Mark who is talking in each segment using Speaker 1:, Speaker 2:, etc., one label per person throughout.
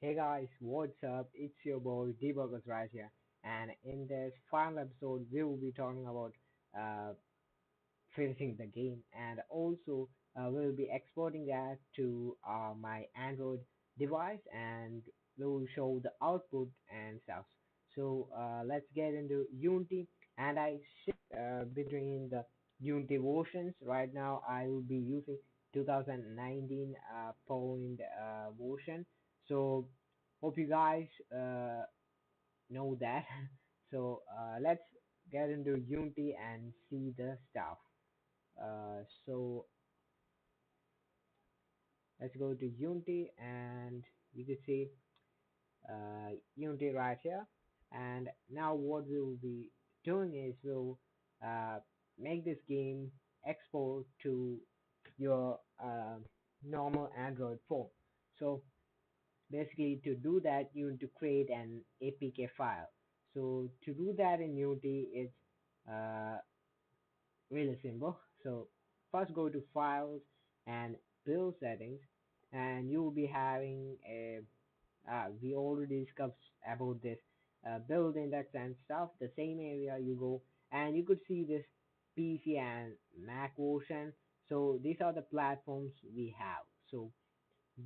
Speaker 1: Hey guys, what's up? It's your boy Debuggers right here, and in this final episode, we will be talking about uh, finishing the game, and also we'll be exporting that to my Android device, and we'll show the output and stuff. So let's get into Unity, and I shift between the Unity versions. Right now, I will be using 2019 point version. So hope you guys know that. So let's get into Unity and see the stuff. So let's go to Unity, and you can see Unity right here. And now what we will be doing is we'll uh, make this game export to your normal Android phone. So basically, to do that, you need to create an APK file. So to do that in Unity, it's uh, really simple. So first go to files and build settings, and you will be having a we already discussed about this build index and stuff. The same area you go, and you could see this PC and Mac version. So these are the platforms we have. So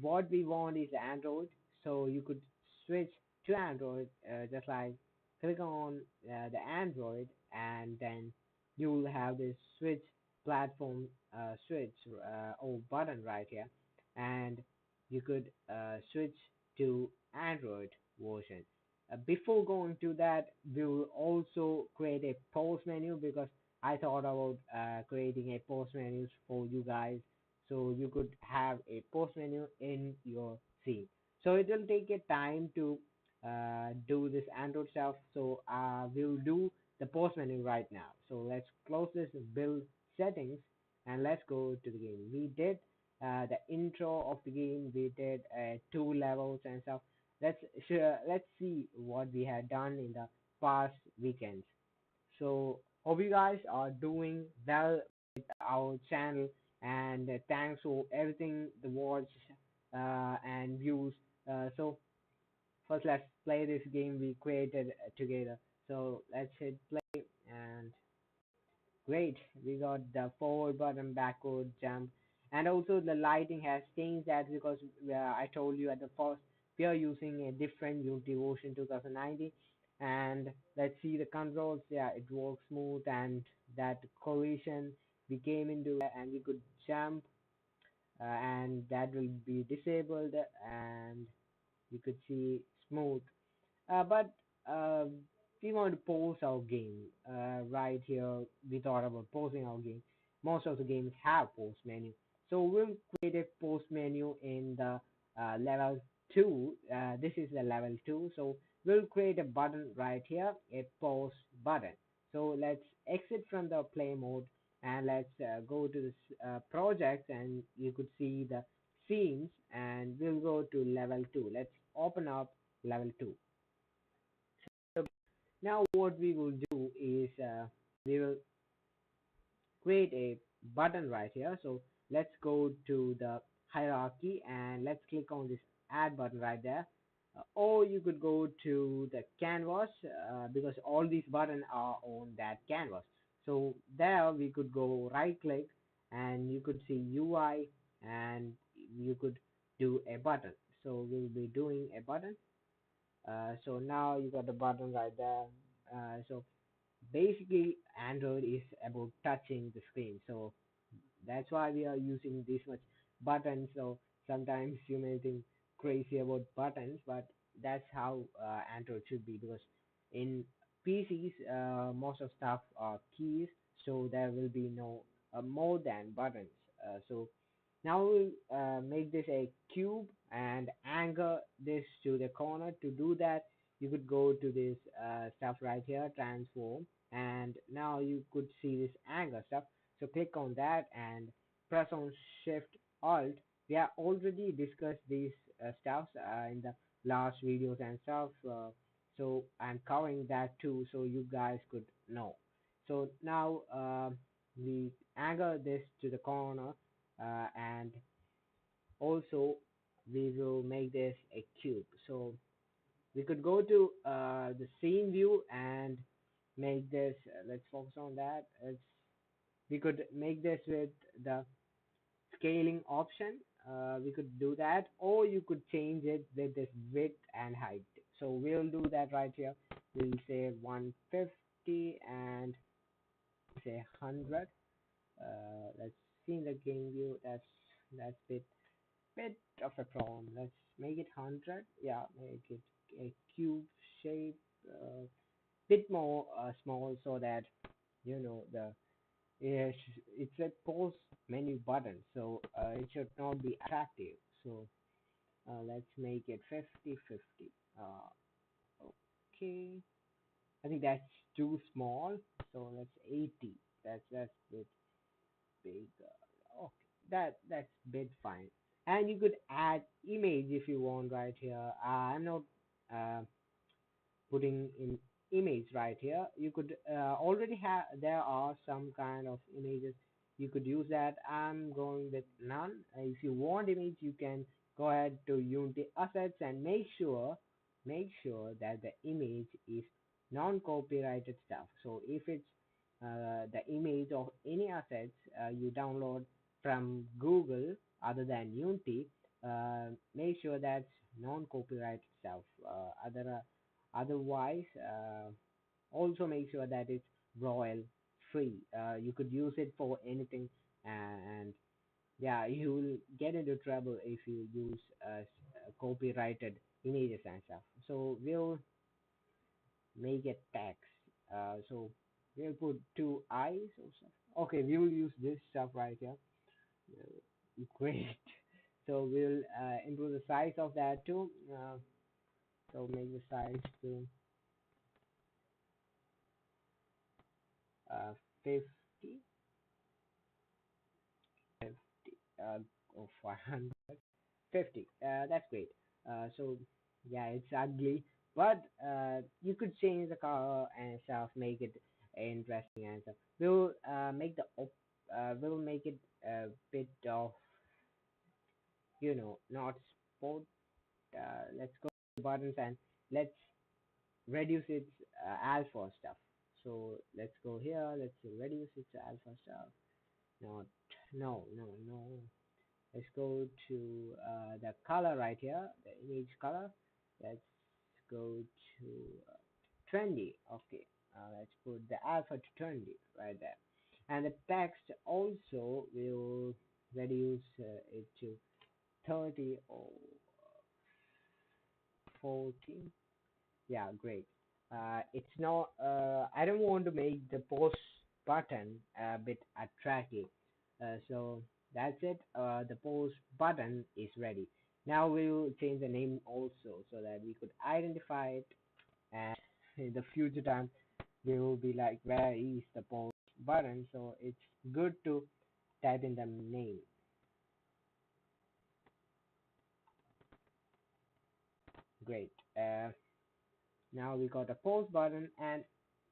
Speaker 1: what we want is Android. So you could switch to Android, just like click on the Android, and then you will have this switch platform switch or button right here, and you could switch to Android version. Before going to that, we will also create a post menu, because I thought about creating a post menus for you guys, so you could have a post menu in your scene. So it will take a time to do this Android stuff. So we'll do the post menu right now. So let's close this build settings, and let's go to the game. We did the intro of the game. We did two levels and stuff. Let's see what we had done in the past weekends. So hope you guys are doing well with our channel, and thanks for everything, the watch and views. So first let's play this game we created together. So let's hit play, and great, we got the forward button, backward jump, and also the lighting has changed that, because I told you at the first we are using a different Unity version 2019. And let's see the controls. Yeah, it works smooth, and that collision we came into, and we could jump, and that will be disabled, and you could see smooth. But uh, we want to pause our game. Right here, we thought about pausing our game. Most of the games have pause menu, so we'll create a pause menu in the level 2. This is the level 2, so we'll create a button right here, a pause button. So let's exit from the play mode, and let's go to this project, and you could see the scenes, and we'll go to level 2. Let's open up level 2. So now what we will do is we will create a button right here. So let's go to the hierarchy, and let's click on this add button right there. Or you could go to the canvas, because all these buttons are on that canvas. So there we could go right click, and you could see UI, and you could do a button. So we'll be doing a button. So now you got the button right there. So basically, Android is about touching the screen. So that's why we are using this much buttons. So sometimes you may think crazy about buttons, but that's how Android should be, because in PCs, most of stuff are keys, so there will be no more than buttons. So now we'll make this a cube and anchor this to the corner. To do that, you could go to this stuff right here, transform, and now you could see this anchor stuff. So click on that and press on Shift Alt. We have already discussed these stuffs in the last videos and stuff. So I'm covering that too, so you guys could know. So now we anchor this to the corner, and also we will make this a cube. So we could go to the scene view and make this. Let's focus on that. We could make this with the scaling option. We could do that, or you could change it with this width and height. So we'll do that right here. We'll say 150 and say 100. Let's see in the game view. That's bit of a problem. Let's make it 100. Yeah, make it a cube shape. Bit more small so that the Yes, it's a pause menu button, so it should not be attractive. So let's make it 50-50. Okay, I think that's too small. So let's 80. That's bit big. Okay, that's bit fine. And you could add image if you want right here. I'm not uh, putting in image right here. You could already have, there are some kind of images, you could use that. I'm going with none. If you want image, you can go ahead to Unity assets and make sure that the image is non-copyrighted stuff. So if it's the image of any assets you download from Google other than Unity, make sure that's non-copyrighted stuff. Otherwise, also make sure that it's royal free. You could use it for anything, and yeah, you will get into trouble if you use copyrighted images and stuff. So we'll make it text. So we'll put two eyes or stuff. Okay, we will use this stuff right here. Great. So we'll improve the size of that too. So make the size to 50, 50, or 450. That's great. So yeah, it's ugly, but you could change the color and stuff, make it interesting and stuff. We'll make it a bit of not sport. Let's go to buttons and let's reduce its alpha stuff. So let's go here. Let's reduce its alpha stuff. Not no. Let's go to the color right here, the image color. Let's go to trendy. Okay, let's put the alpha to trendy right there. And the text also will reduce it to 30 or 40. Yeah, great. It's not. I don't want to make the post button a bit attractive. So that's it. The post button is ready. Now we will change the name also so that we could identify it. And in the future time, we will be like, where is the post button? So it's good to type in the name. Great. Now we got a pause button, and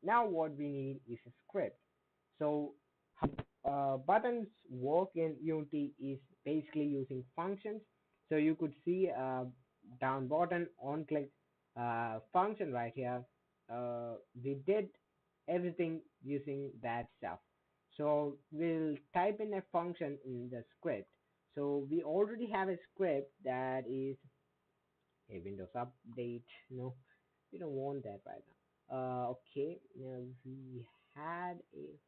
Speaker 1: now what we need is a script. So buttons work in Unity is basically using functions. So you could see down button on click function right here. We did everything using that stuff. So we'll type in a function in the script. So we already have a script that is a Windows update. No, we don't want that right now. Okay, now we had a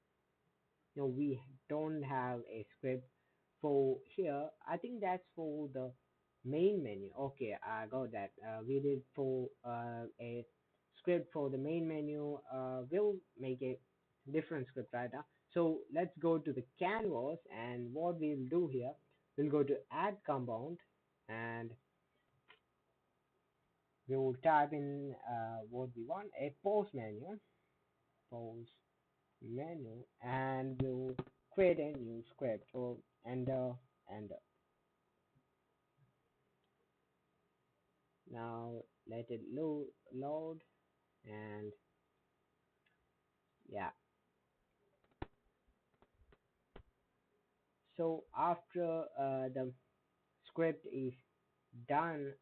Speaker 1: no, we don't have a script for here. I think that's for the main menu. Okay, I got that. We did for a script for the main menu. We'll make a different script right now. So let's go to the canvas, and what we'll do here, we'll go to add compound, and we will type in what we want, a pause menu, and we'll create a new script. So enter. Now let it load, and yeah. So after the script is done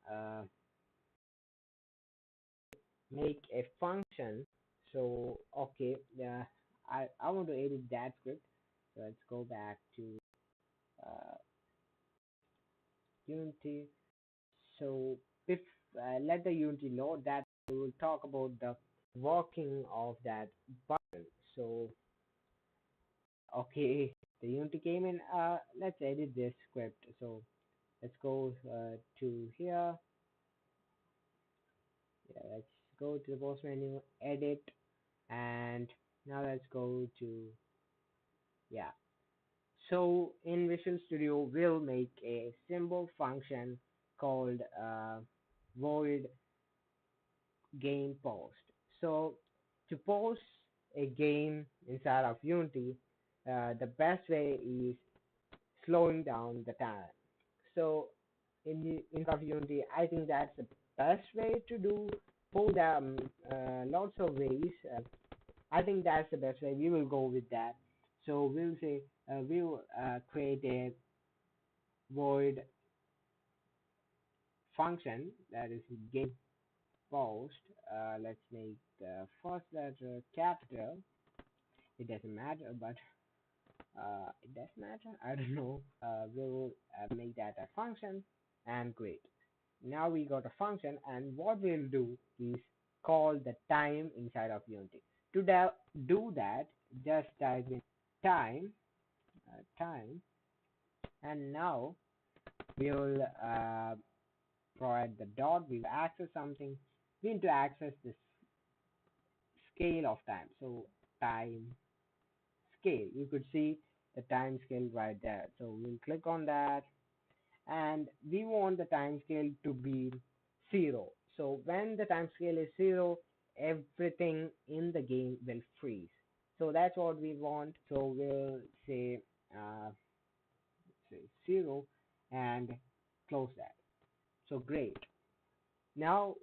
Speaker 1: make a function. So okay, I want to edit that script. So let's go back to uh, Unity. So if let the Unity load that, we will talk about the working of that button. So okay, the Unity came in. Let's edit this script. So let's go to here. Yeah, let's go to the post menu, edit, and now let's go to, yeah. So in Visual Studio, we'll make a simple function called void game post. So to post a game inside of Unity, the best way is slowing down the time. So inside of Unity, I think that's the best way to do. For them, lots of ways. I think that's the best way. We will go with that. So we'll say we'll create a void function that is game post. Let's make the first letter capital. It doesn't matter, but it does matter. I don't know. We'll make that a function, and great. Now we got a function, and what we'll do is call the time inside of Unity. To do that, just type in time, and now we'll provide the dot. We'll access something. We need to access the scale of time. So time scale. You could see the time scale right there. So we'll click on that, and we want the time scale to be 0. So when the time scale is 0, everything in the game will freeze. So that's what we want. So we'll uh, say 0 and close that. So great. Now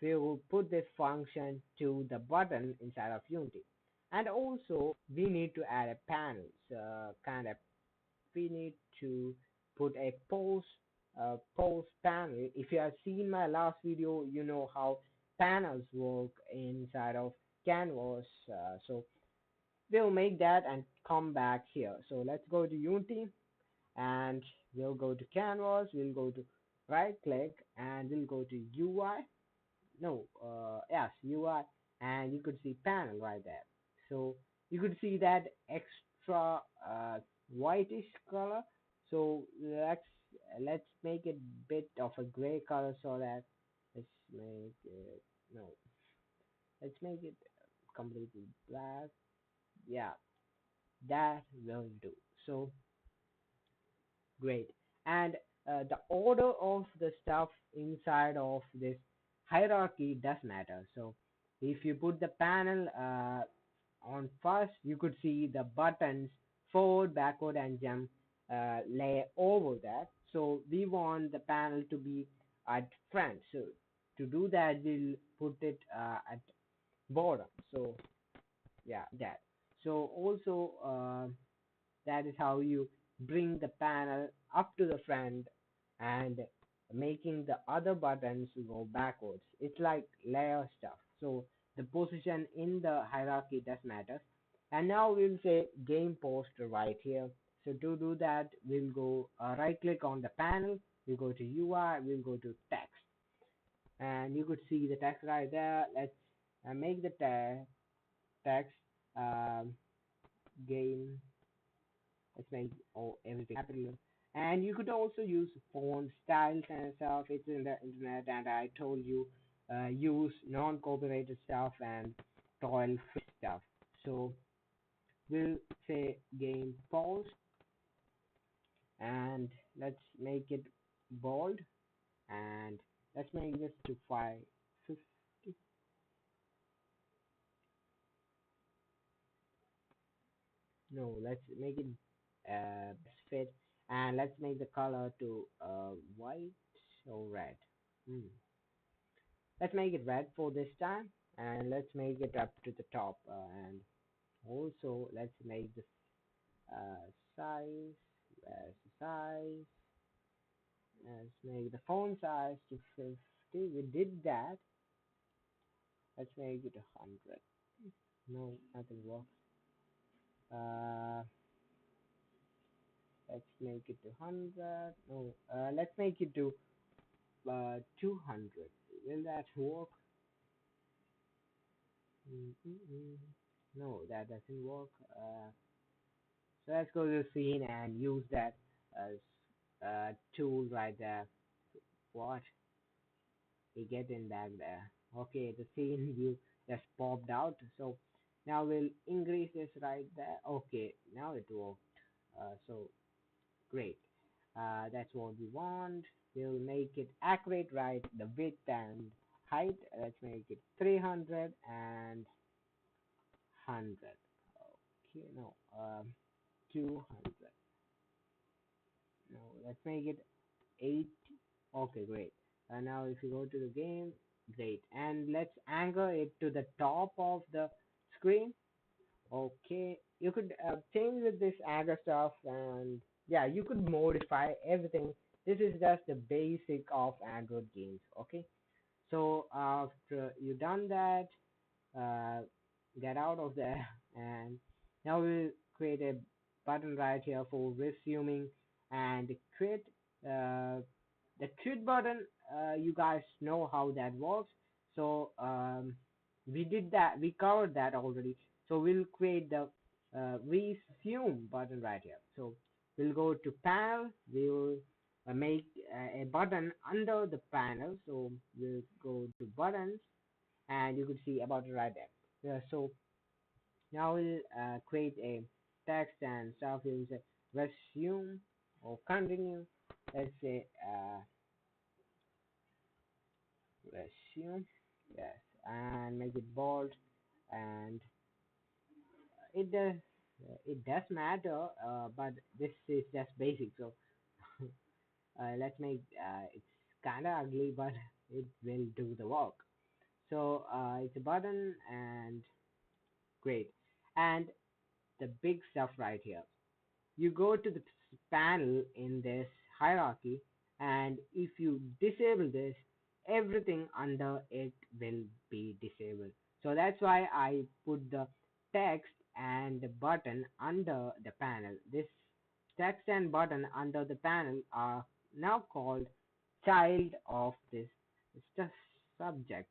Speaker 1: we will put this function to the button inside of Unity. And also we need to add a panel. So kind of we need to put a pose panel. If you have seen my last video, you know how panels work inside of Canvas. So we'll make that and come back here. So let's go to Unity, and we'll go to Canvas. We'll go to right click, and we'll go to UI. No, yes, UI, and you could see panel right there. So you could see that extra whitish color. So let's make it bit of a gray color, so that let's make it, no, let's make it completely black. Yeah, that will do. So great. And the order of the stuff inside of this hierarchy does matter. So if you put the panel on first, you could see the buttons forward, backward, and jump lay over that. So we want the panel to be at front. So to do that, we'll put it at bottom. So yeah, that. So also that is how you bring the panel up to the front and making the other buttons go backwards. It's like layer stuff. So the position in the hierarchy does matter. And now we'll say game poster right here. So to do that, we'll go right click on the panel. We'll go to UI. We'll go to text. And you could see the text right there. Let's make the text um, game. Let's make everything capital. And you could also use font styles and stuff. It's in the internet, and I told you use non-copyrighted stuff and royal-free stuff. So we'll say game pause, and let's make it bold, and let's make this to 550. No, let's make it fit, and let's make the color to white or red. Hmm. Let's make it red for this time, and let's make it up to the top, and also let's make the size, where's the size, Let's make the font size to 50. We did that. Let's make it 100. No, nothing works. Uh, let's make it to 100. No, let's make it to 200. Will that work? Mm-mm-mm. No, that doesn't work. So let's go to the scene and use that as tool right there. What? We get in back there. Okay, the scene view just popped out. So now we'll increase this right there. Okay, now it worked. So great. That's what we want. We'll make it accurate, right? The width and height. Let's make it 300 and 100. Okay, no, 200. No, let's make it 8. Okay, great. Now if you go to the game, great. And let's anchor it to the top of the screen. Okay, you could change with this anchor stuff, and yeah, you could modify everything. This is just the basic of Android games. Okay, so after you done that, uh, get out of there, and now we'll create a button right here for resuming and quit. uh, the quit button, you guys know how that works. So we did that, we covered that already. So we'll create the resume button right here. So we'll go to panel, we'll make a button under the panel. So we'll go to buttons, and you could see about it right there. So now we'll create a text and stuff. We'll say resume or continue. Let's say resume, yes, and make it bold. And it does matter, but this is just basic. So let's make it's kind of ugly, but it will do the work. So it's a button, and great. And the big stuff right here, you go to the panel in this hierarchy, and if you disable this, everything under it will be disabled. So that's why I put the text and the button under the panel. This text and button under the panel are now called child of this. It's the subject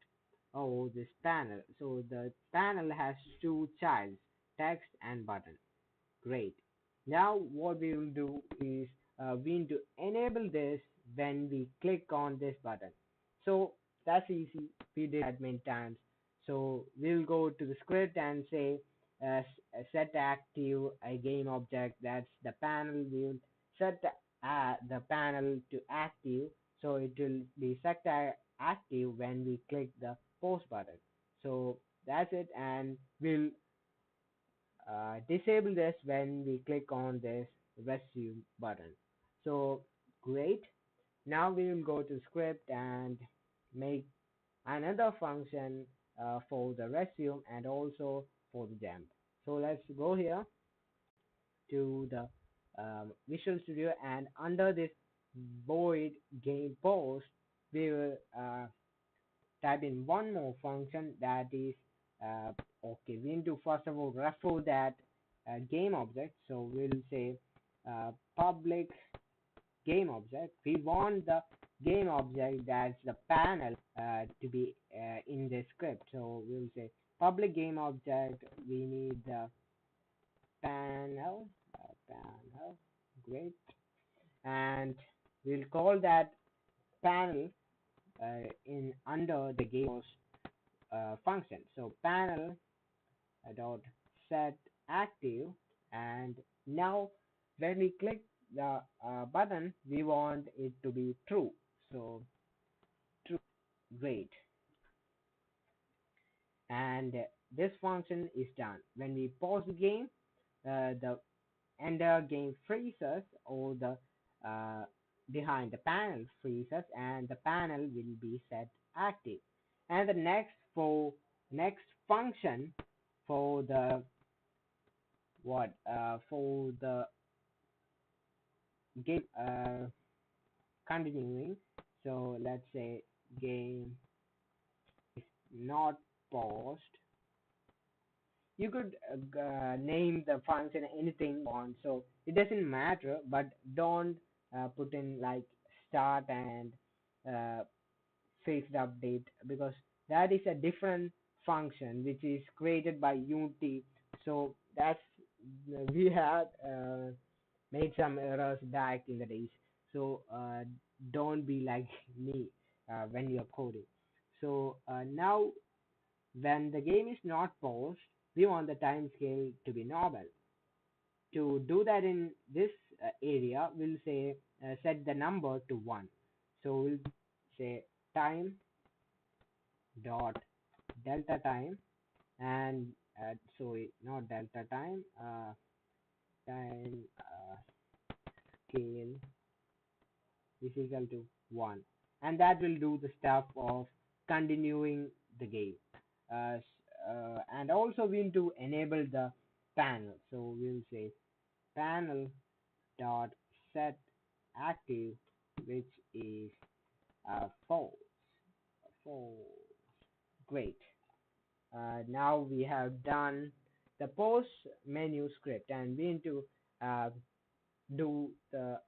Speaker 1: of this panel. So the panel has two childs, text and button. Great. Now what we will do is we need to enable this when we click on this button. So that's easy. We did that many times. So we'll go to the script and say set active a game object. That's the panel. We'll set the panel to active. So it will be set active when we click the post button. So that's it, and we'll disable this when we click on this resume button. So great. Now we will go to script and make another function for the resume and also for the jump. So let's go here to the Visual Studio, and under this void game post, we will type in one more function, that is okay, we need to first of all refer that game object. So we'll say public game object. We want the game object, that's the panel, to be in the script. So we'll say public game object. We need the panel, great, and we'll call that panel in under the game function. So panel dot set active, and now when we click the button, we want it to be true. So true, great. And this function is done. When we pause the game, the ender game freezes, or the uh, behind the panel freezes, and the panel will be set active. And the next function for the for the game continuing. So let's say game not paused. You could name the function anything you want, so it doesn't matter, but don't put in like start and uh, fixed update, because that is a different function which is created by Unity. So that's we had made some errors back in the days. So don't be like me when you're coding. So now when the game is not paused, we want the time scale to be normal. To do that in this area, we'll say set the number to 1. So we'll say time dot delta time, and not delta time, time scale is equal to 1, and that will do the stuff of continuing the game. And also we need to enable the panel, so we'll say panel dot set active, which is false. False. Great. Now we have done the post menu script, and we need to uh, do the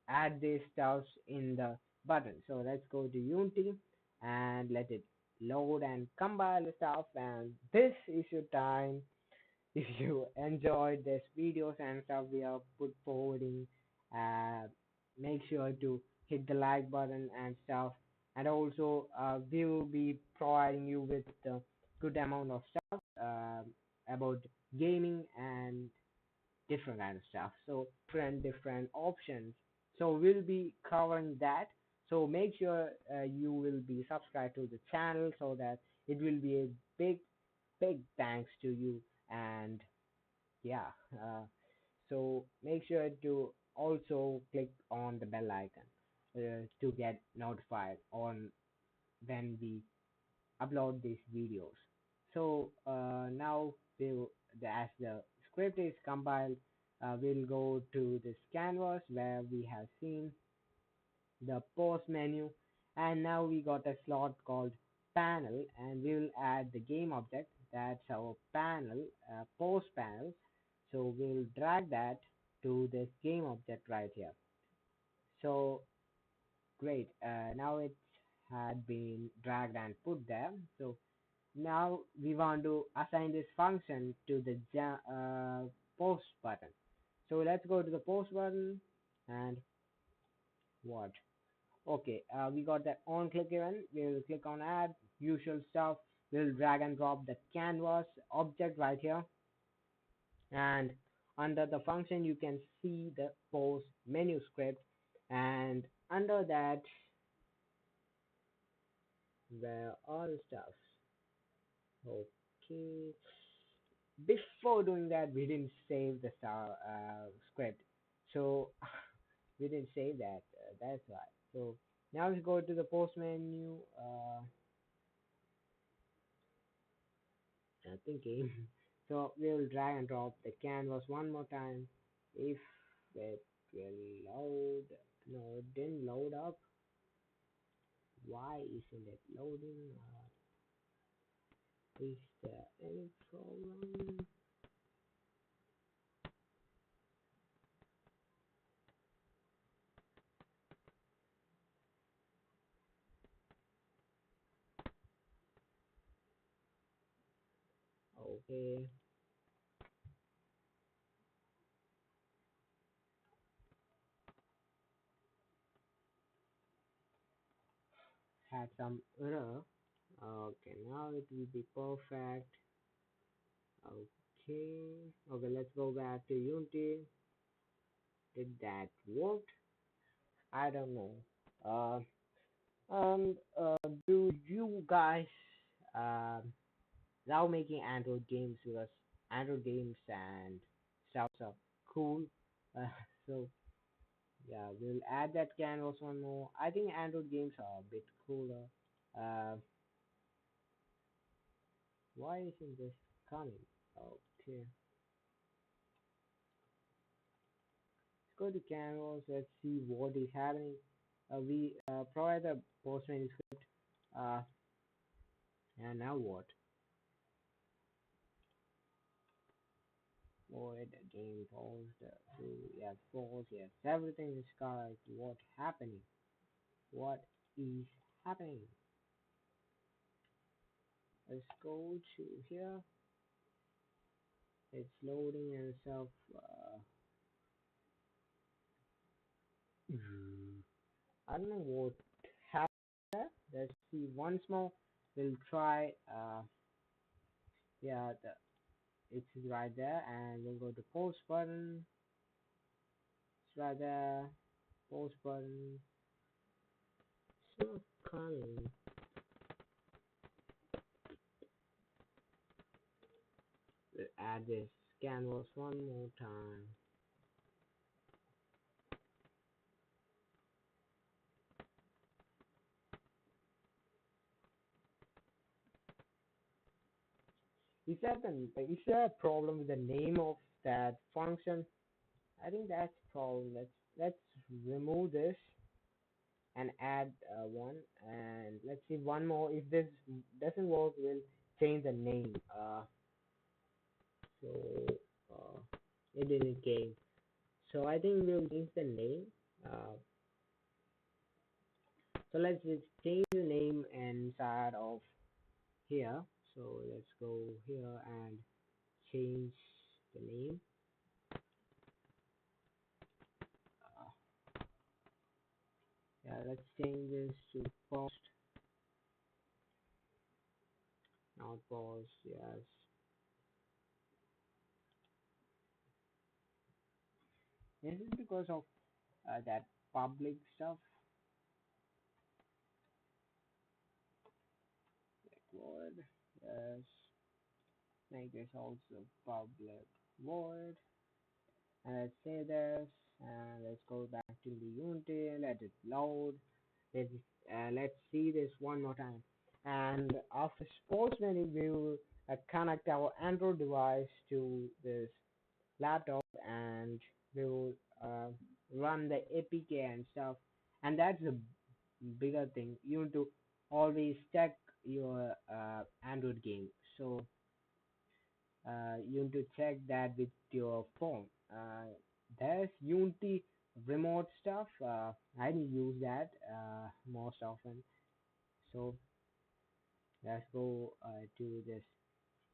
Speaker 1: add these stuffs in the button. So let's go to Unity and let it load and compile the stuff. And this is your time. If you enjoyed this videos and stuff we are put forwarding, uh, make sure to hit the like button and stuff. And also we will be providing you with a good amount of stuff about gaming and different kind of stuff. So different options. So we'll be covering that. So make sure you will be subscribed to the channel, so that it will be a big thanks to you. And yeah, so make sure to also click on the bell icon to get notified on when we upload these videos. So now as the script is compiled, we'll go to this canvas where we have seen the post menu, and now we got a slot called panel, and we will add the game object. That's our panel, post panel. So we'll drag that to this game object right here. So great, now it had been dragged and put there. So now we want to assign this function to the post button. So let's go to the post button, and what? Okay, we got that on click event. We'll click on add, usual stuff. We'll drag and drop the canvas object right here, and under the function you can see the post menu script, and under that, where are the stuff? Okay, before doing that we didn't save the script, so we didn't save that, that's why. So now we go to the post menu, thinking. So we will drag and drop the canvas one more time. If it will load, no, it didn't load up. Why isn't it loading? Is there any problem? Okay. Had some error. Okay, now it will be perfect. Okay. Okay, let's go back to Unity. Did that work? I don't know. Uh, do you guys um now making Android games, because Android games and stuff are cool? Uh, so yeah, we'll add that canvas one more. I think Android games are a bit cooler. Uh, why isn't this coming? Okay, let's go to canvas. Let's see what is happening. we provide the post menu script. Uh, and now what? Void game paused. To yes, pause. Yes, everything is correct. What happening? What is happening? Let's go to here. It's loading and stuff. I don't know what happened there. Let's see once more. We'll try. Yeah, it's right there, and we'll go to post button. It's right there. Post button. It's not coming. We'll add this canvas one more time. Is there a problem with the name of that function? I think that's a problem. Let's remove this and add one, and let's see one more. If this doesn't work, we'll change the name. So it didn't came. So I think we'll change the name. Uh, so let's just change the name inside of here. So let's go here and change the name. Uh, yeah, let's change this to post, not pause. Yes. This is because of that public stuff. Like void. Yes. Make this also public void. And let's say this. And let's go back to the Unity. Let it load. Let's see this one more time. And after sports menu, we will connect our Android device to this laptop, and we will run the APK and stuff. And that's a bigger thing. You need to always check your Android game. So you need to check that with your phone. There's Unity remote stuff. I use that most often. So let's go to this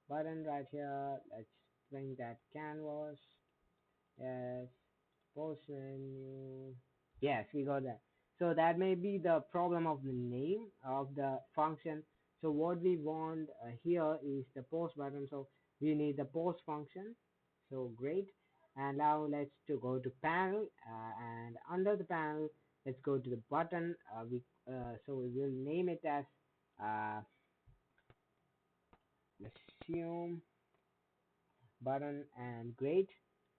Speaker 1: button right here. Let's bring that canvas. Yes, post menu. Yes, we got that. So that may be the problem of the name of the function. So what we want here is the post button. So we need the post function. So great. And now let's to go to panel, and under the panel, let's go to the button. So we will name it as uh, assume button, and great.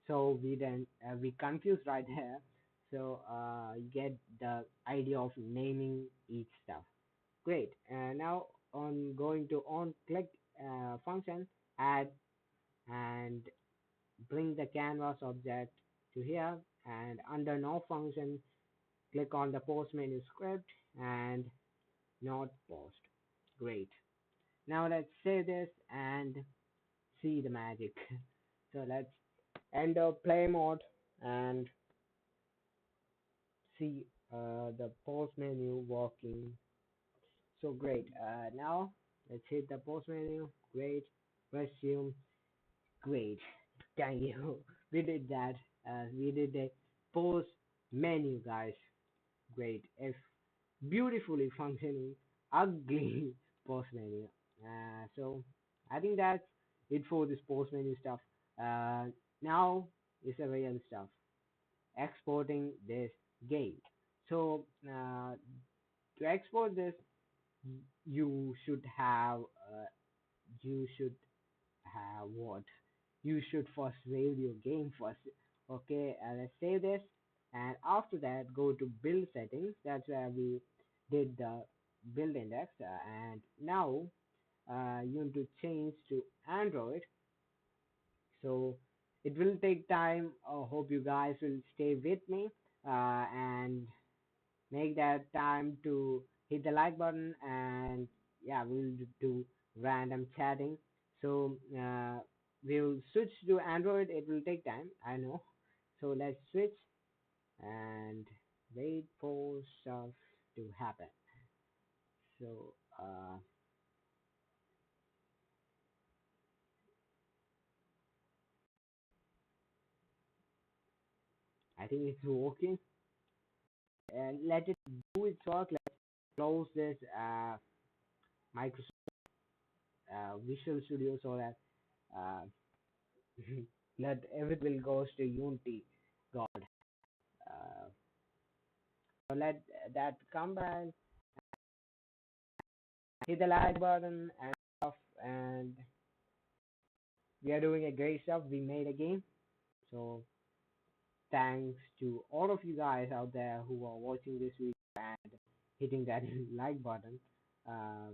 Speaker 1: So we then we confused right there. So you get the idea of naming each stuff. Great. Now on going to on click function, add and bring the canvas object to here, and under no function, click on the post menu script and not post. Great. Now let's save this and see the magic. So let's enter play mode and see the post menu working. So great. Now let's hit the post menu. Great. Resume. Great. Thank you. We did that. We did the post menu, guys. Great. If beautifully functioning, ugly post menu. So I think that's it for this post menu stuff. Now is the real stuff. Exporting this game. So to export this, you should have you should have what? You should first save your game first. Okay, let's save this, and after that go to build settings. That's where we did the build index, and now you need to change to Android. So it will take time. I hope you guys will stay with me, and make that time to hit the like button, and yeah, we'll do random chatting. So we'll switch to Android. It will take time, I know. So let's switch and wait for stuff to happen. So I think it's working. And let it do its work. Let's close this Microsoft Visual Studio so that uh, that everything will goes to Unity. God. Uh, so let that come back, hit the like button and stuff, and we are doing a great stuff. We made a game. So thanks to all of you guys out there who are watching this video and hitting that like button. Uh,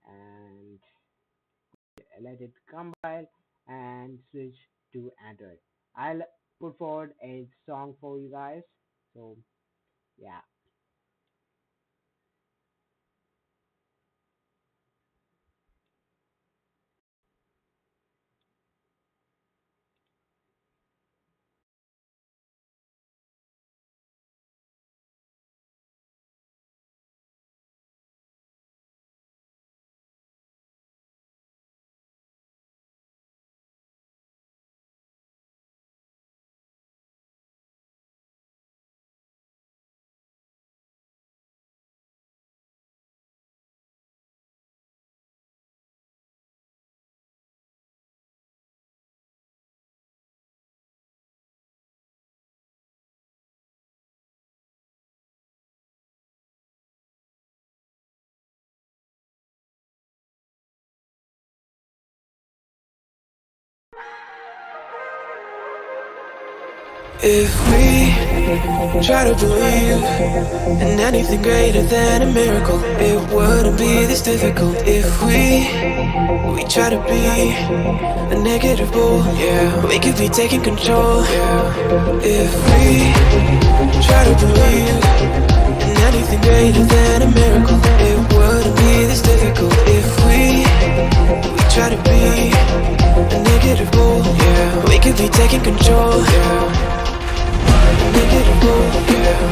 Speaker 1: and let it compile and switch to Android. I'll put forward a song for you guys. So yeah.
Speaker 2: If we try to believe in anything greater than a miracle, it wouldn't be this difficult. If we try to be a negative bull, yeah, we could be taking control. If we try to believe in anything greater than a miracle, it wouldn't be this difficult. If we try to be a negative bull, yeah, we could be taking control.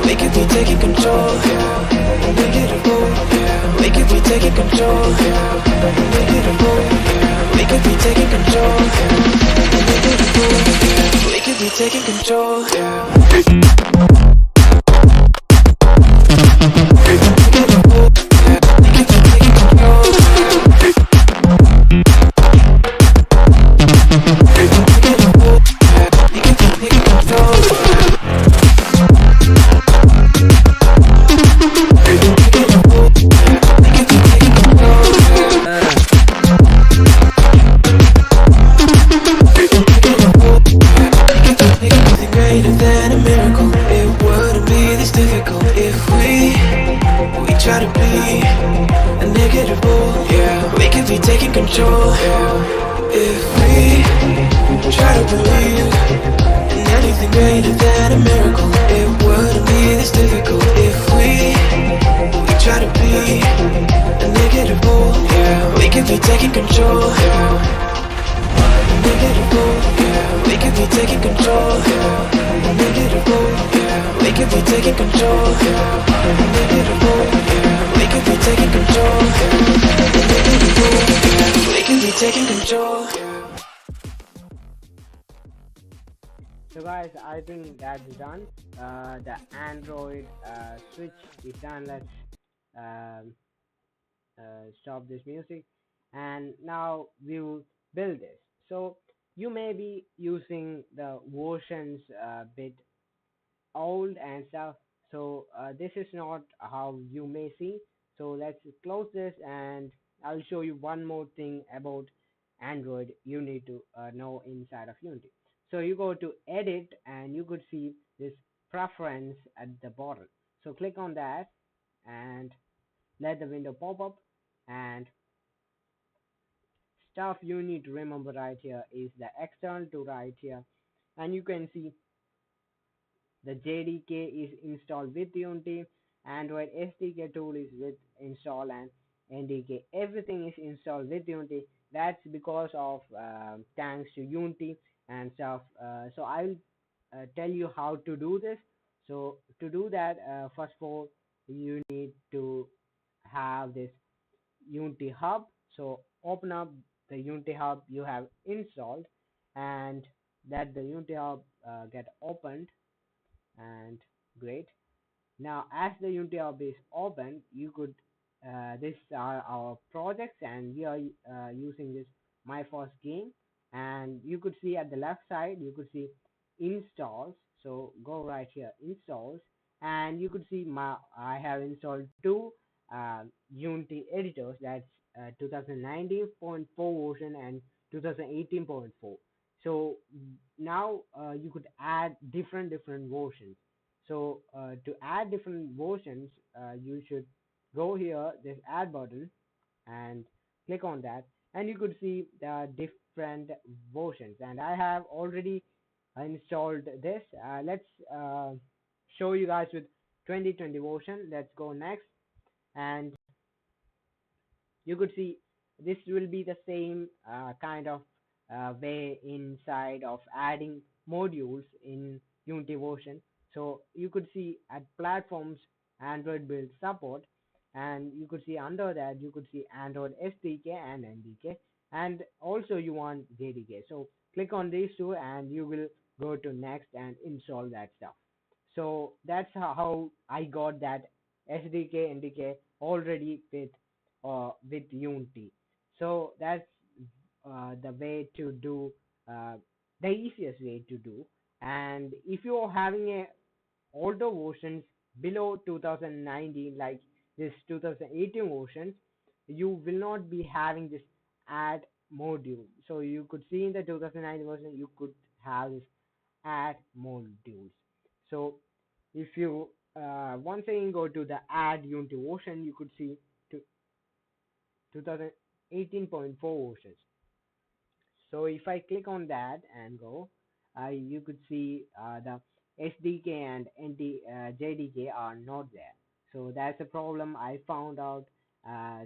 Speaker 2: We could be taking control. We could be taking control. We could be taking control. We could be taking control. Greater than a miracle, it wouldn't be this difficult if we try to be a negative bull. Yeah, we could be taking control. If we try to believe in anything greater than a miracle, it wouldn't be this difficult if we try to be a negative bull. Yeah, we could be taking control. We could be taking control. We could be taking control. We could be taking control. We could be taking control.
Speaker 1: So guys, I think that's done. The Android switch is done. Let's um, stop this music, and now we'll build this. So you may be using the versions bit old and stuff. So this is not how you may see. So let's close this, and I'll show you one more thing about Android you need to know inside of Unity. So you go to edit, and you could see this preference at the bottom. So click on that and let the window pop up, and stuff you need to remember right here is the external to right here, and you can see the JDK is installed with Unity, Android SDK tool is with install, and NDK. Everything is installed with Unity. That's because of thanks to Unity and stuff. So I'll tell you how to do this. So to do that, first of all, you need to have this Unity Hub. So open up the Unity Hub you have installed, and that the Unity Hub get opened, and great. Now, as the Unity Hub is open, you could these are our projects, and we are using this my first game. And you could see at the left side, you could see installs. So go right here, installs, and you could see I have installed two Unity editors. That's 2019.4 version and 2018.4. So now you could add different versions. So to add different versions, you should go here, this add button, and click on that, and you could see the different versions. And I have already installed this. Let's show you guys with 2020 version. Let's go next, and you could see this will be the same kind of way inside of adding modules in Unity version. So you could see at platforms Android build support, and you could see under that you could see Android SDK and NDK, and also you want JDK. So click on these two and you will go to next and install that stuff. So that's how I got that SDK NDK already with Unity. So that's the way to do, uh, the easiest way to do. And if you're having a older versions below 2019, like this 2018 versions, you will not be having this add module. So you could see in the 2019 version, you could have this add modules. So if you once again go to the add Unity version, you could see to 2018.4 versions. So if I click on that and go, you could see the SDK and JDK are not there. So that's a problem I found out.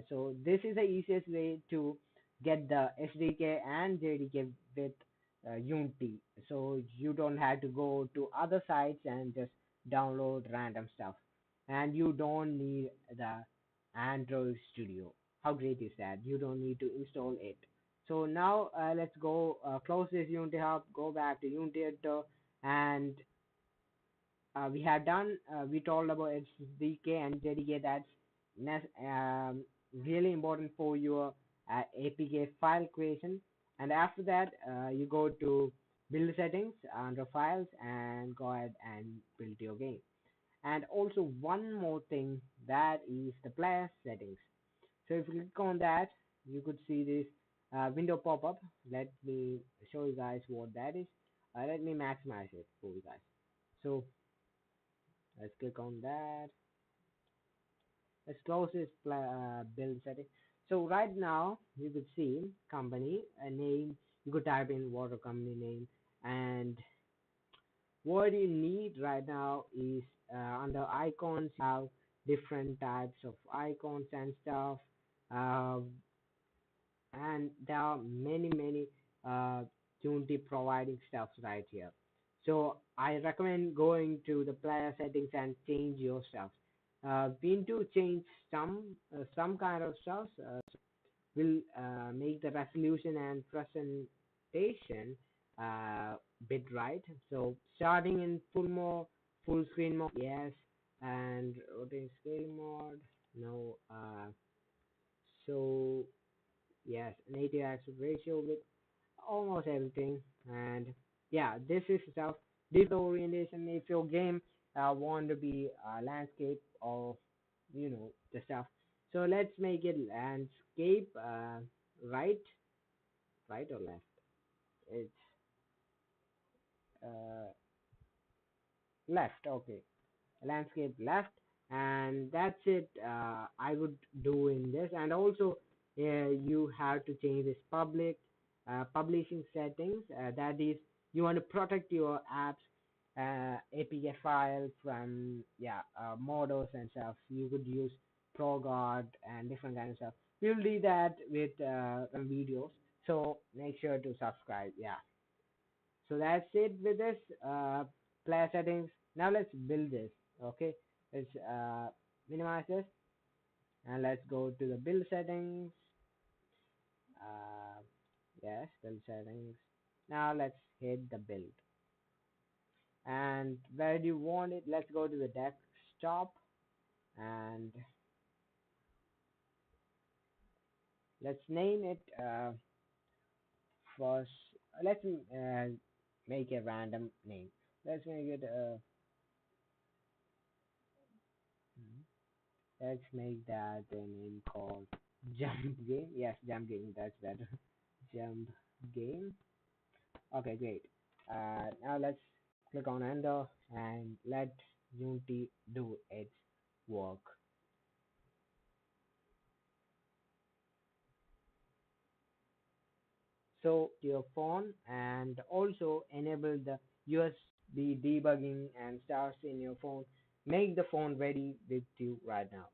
Speaker 1: So this is the easiest way to get the SDK and JDK with Unity. So you don't have to go to other sites and just download random stuff. And you don't need the Android Studio. How great is that? You don't need to install it. So now let's go close this Unity Hub, go back to Unity Editor, and we have done, we told about SDK and JDK. That's really important for your APK file creation. And after that, you go to build settings under files and go ahead and build your game. And also one more thing, that is the player settings. So if you click on that, you could see this window pop up. Let me show you guys what that is. Let me maximize it for you guys. So let's click on that. Let's close this build setting. So right now you could see company a name. You could type in water company name, and what you need right now is under icons you have different types of icons and stuff. Uh, and there are many uh, Unity providing stuff right here. So I recommend going to the player settings and change your stuff. We need to change some kind of stuff. Will make the resolution and presentation bit right. So starting in full screen mode, yes, and rotating scale mode, no. So yes, native aspect ratio with almost everything. And yeah, this is stuff. This orientation. If your game want to be landscape or the stuff. So let's make it landscape. Right, right or left? It's uh, left. Okay, landscape left, and that's it. I would do in this. And also you have to change this publishing settings. That is, you want to protect your apps APK file from models and stuff. You could use ProGuard and different kind of stuff. We'll do that with some videos. So make sure to subscribe. Yeah. So that's it with this player settings. Now let's build this. Okay. Let's minimize this and let's go to the build settings. Uh, yes, build settings. Now let's hit the build. And where do you want it? Let's go to the desktop and let's name it first. Let's make a random name. Let's make it let's make that a name called Jump Game. Yes, Jump Game. That's better. Jump Game. Okay, great. Now let's click on enter and let Unity do its work. So your phone and also enable the USB debugging and stars in your phone. Make the phone ready with you right now.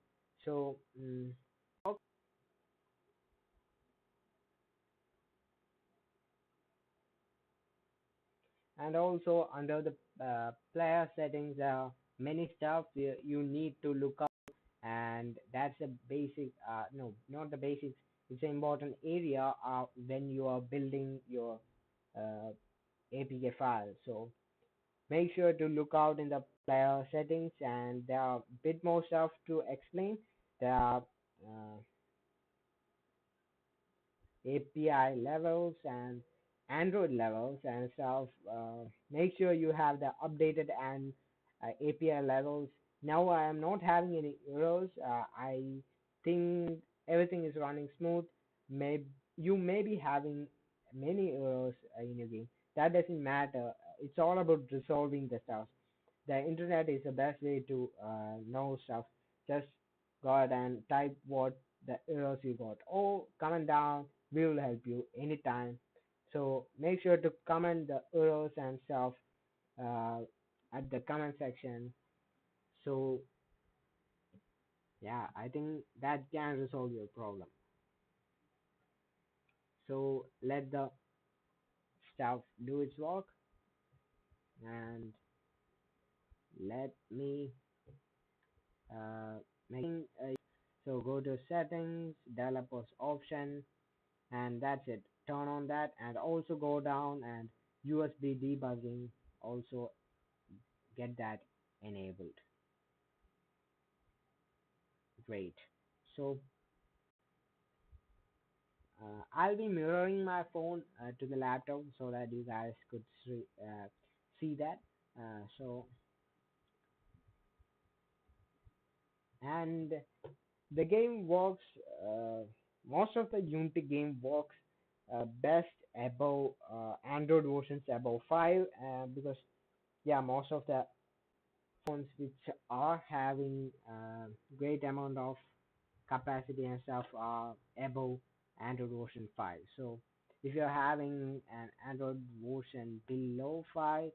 Speaker 1: So and also under the player settings, there are many stuff you need to look up, and that's a basic. No, not the basics. It's an important area when you are building your uh, APK file. So make sure to look out in the player settings, and there are a bit more stuff to explain. There are uh, API levels and Android levels and stuff. Make sure you have the updated and API levels. Now I am not having any errors. I think everything is running smooth. You may be having many errors in your game. That doesn't matter. It's all about resolving the stuff. The internet is the best way to know stuff. Just go ahead and type what the errors you got, or comment down. We will help you anytime. So make sure to comment the errors and stuff uh, at the comment section. So yeah, I think that can resolve your problem. So let the stuff do its work, and let me uh, make so go to settings, developers option, and that's it. Turn on that, and also go down and USB debugging, also get that enabled. Great. So I'll be mirroring my phone to the laptop so that you guys could see that. So and the game works. Most of the Unity game works best above Android versions above 5 because yeah, most of the phones which are having great amount of capacity and stuff are above Android version 5. So if you're having an Android version below 5,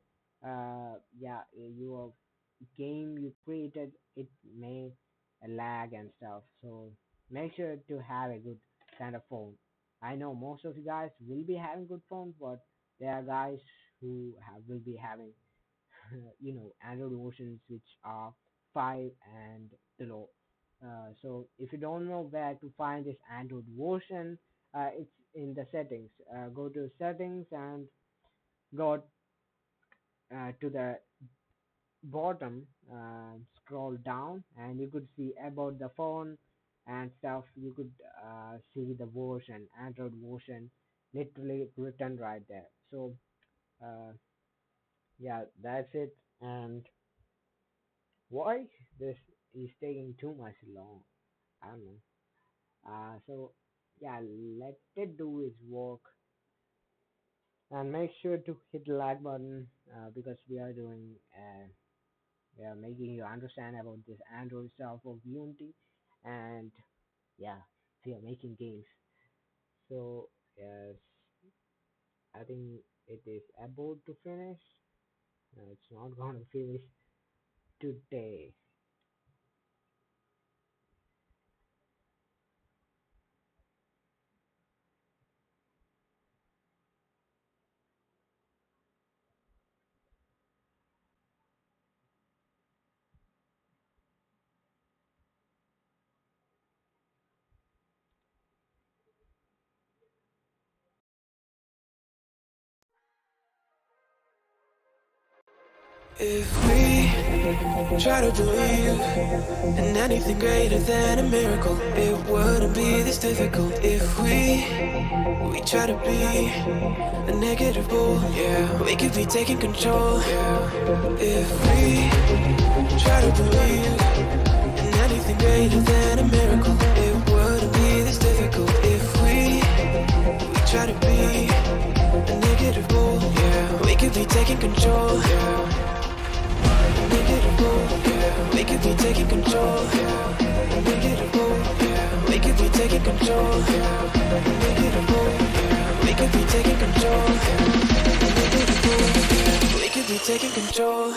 Speaker 1: yeah, your game you created it may lag and stuff. So make sure to have a good kind of phone. I know most of you guys will be having good phones, but there are guys who will be having Android versions which are 5 and below. So if you don't know where to find this Android version, it's in the settings. Go to settings and go to the bottom, scroll down, and you could see about the phone and stuff. You could see the version, Android version, literally written right there. So uh, yeah, that's it. And why this is taking too much long? I don't know. So yeah, let it do its work, and make sure to hit the like button because we are making you understand about this Android stuff of Unity, and yeah, we are making games. So yes, I think it is about to finish. It's not gonna finish today.
Speaker 2: If we try to believe in anything greater than a miracle, it wouldn't be this difficult. If we try to be a negative bull, yeah, we could be taking control. Yeah. If we try to believe in anything greater than a miracle, it wouldn't be this difficult. If we try to be a negative bull, yeah, we could be taking control. Yeah. We could be taking control. We could be taking control. We could be taking control. We could be taking control.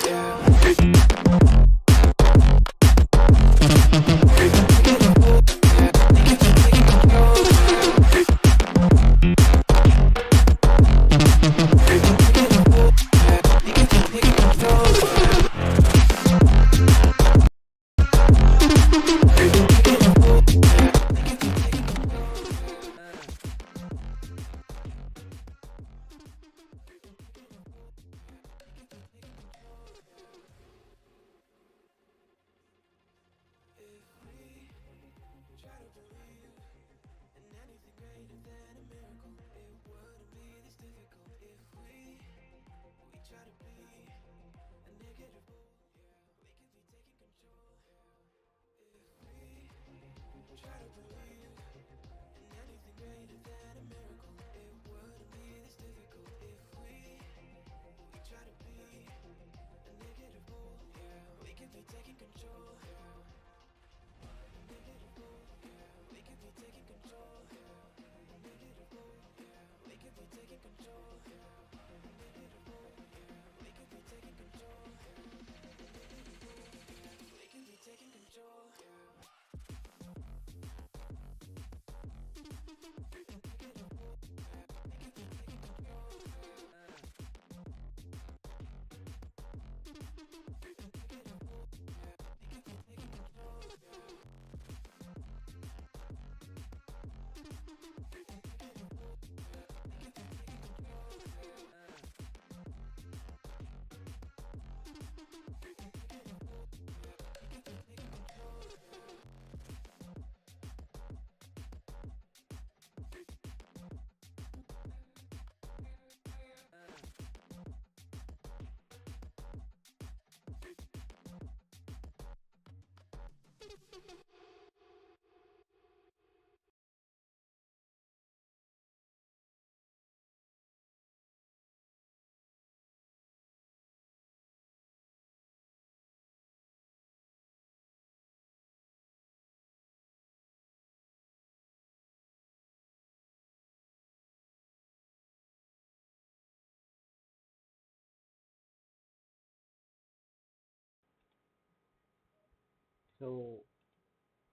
Speaker 1: So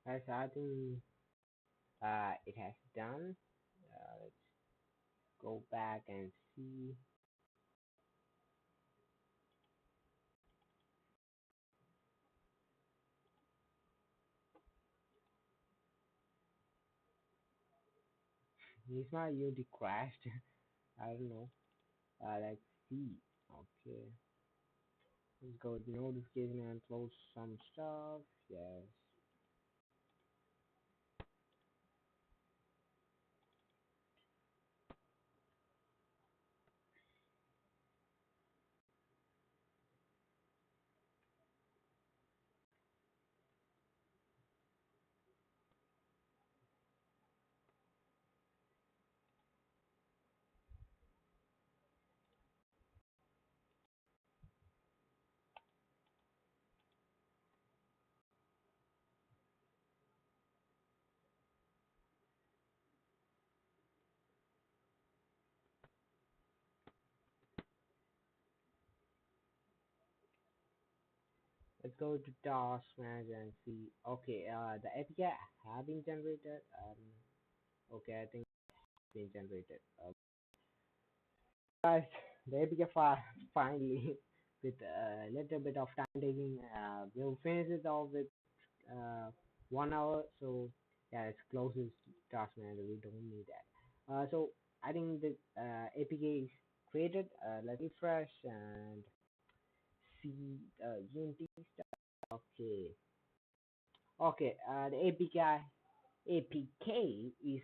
Speaker 1: as I think it has done. Let's go back and see. Is my Unity crashed? I don't know. Let's see. Okay. Let's go to the notification and close some stuff. Yes. let's go to task manager and see. Okay, the API have been generated. Okay, I think it's been generated. Guys, the API file finally with a little bit of time taking. We'll finish it off with 1 hour. So yeah, it's closest task manager. We don't need that. So I think the APK is created. Let's refresh and see Unity stuff. Okay, okay. The APK is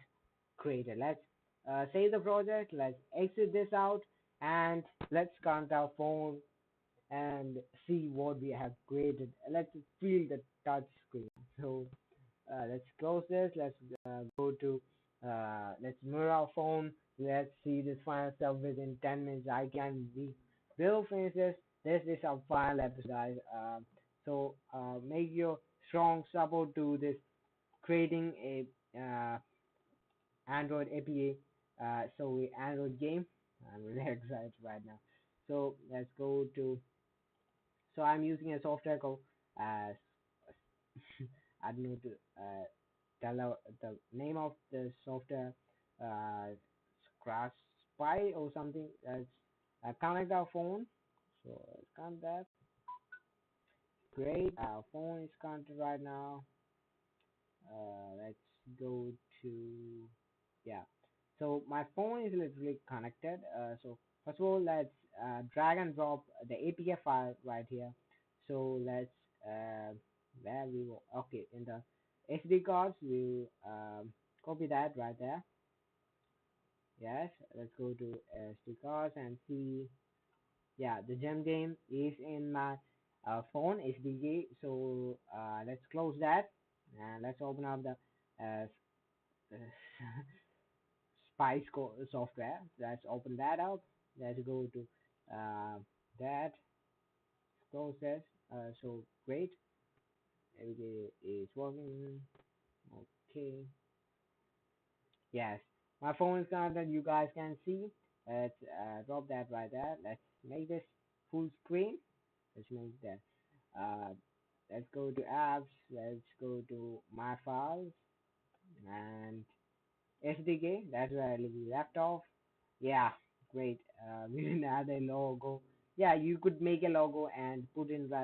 Speaker 1: created. Let's save the project. Let's exit this out and let's count our phone and see what we have created. Let's feel the touch screen. So let's close this. Let's go to let's mirror our phone. Let's see this final stuff within 10 minutes. We will finish this. This is our final episode, guys. So make your strong support to this creating a Android APA. Android game. I'm really excited right now. So let's go to. So I'm using a software called uh, I don't know to tell the name of the software, uh, Scratch Spy or something. Let's connect our phone. So let's connect that. Great. Our phone is connected right now. Let's go to yeah. So my phone is literally connected. So first of all, let's drag and drop the APK file right here. So let's where we will okay in the SD cards we copy that right there. Yes, let's go to SD cards and see. Yeah, the gem game is in my phone SDK. So let's close that and let's open up the uh, software. Let's open that up. Let's go to that process. So great, everything is working. Okay, yes, my phone is connected. You guys can see. Let's drop that right there. Let's make this full screen. Let's make that. Uh, let's go to apps. Let's go to my files and SDK. That's where we left off. Yeah, great. We didn't add a logo. Yeah, you could make a logo and put in